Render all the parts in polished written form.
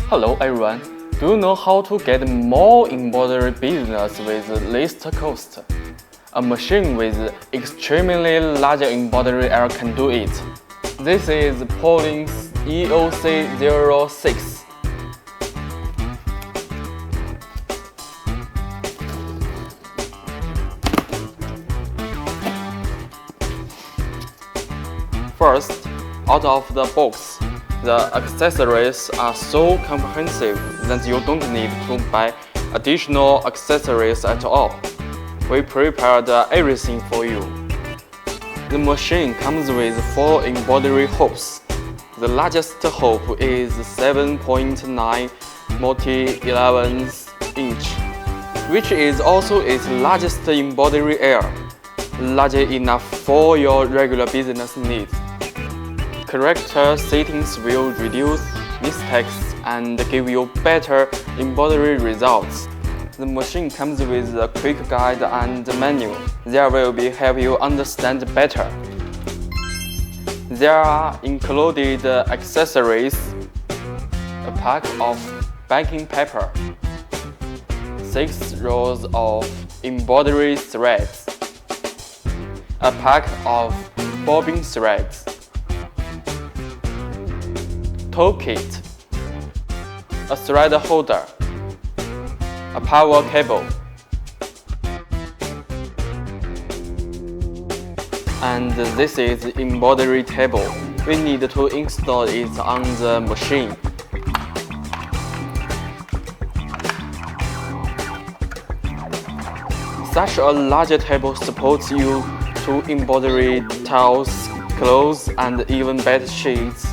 Hello everyone, do you know how to get more embroidery business with least cost? A machine with extremely large embroidery area can do it. This is Poolin EOC06. First, out of the box, the accessories are so comprehensive that you don't need to buy additional accessories at all. We prepared everything for you. The machine comes with 4 embroidery hoops. The largest hoop is 7.9 multi-11 inch, which is also its largest embroidery area, large enough for your regular business needs. Correct settings will reduce mistakes and give you better embroidery results. The machine comes with a quick guide and menu that will help you understand better. There are included accessories, a pack of baking paper, 6 rolls of embroidery threads, a pack of bobbin threads, toolkit, a thread holder, a power cable, and this is the embroidery table. We need to install it on the machine. Such a large table supports you to embroider towels, clothes, and even bed sheets.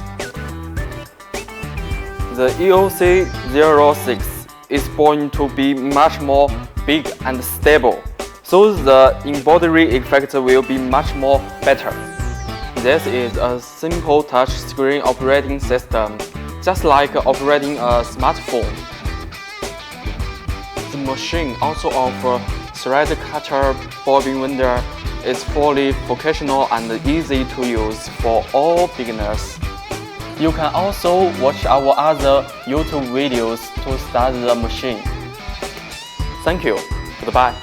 The EOC06 is going to be much more big and stable, so the embroidery effect will be much more better. This is a simple touch screen operating system, just like operating a smartphone. The machine also offers thread cutter bobbin winder. It's fully functional and easy to use for all beginners. You can also watch our other YouTube videos to start the machine. Thank you. Goodbye.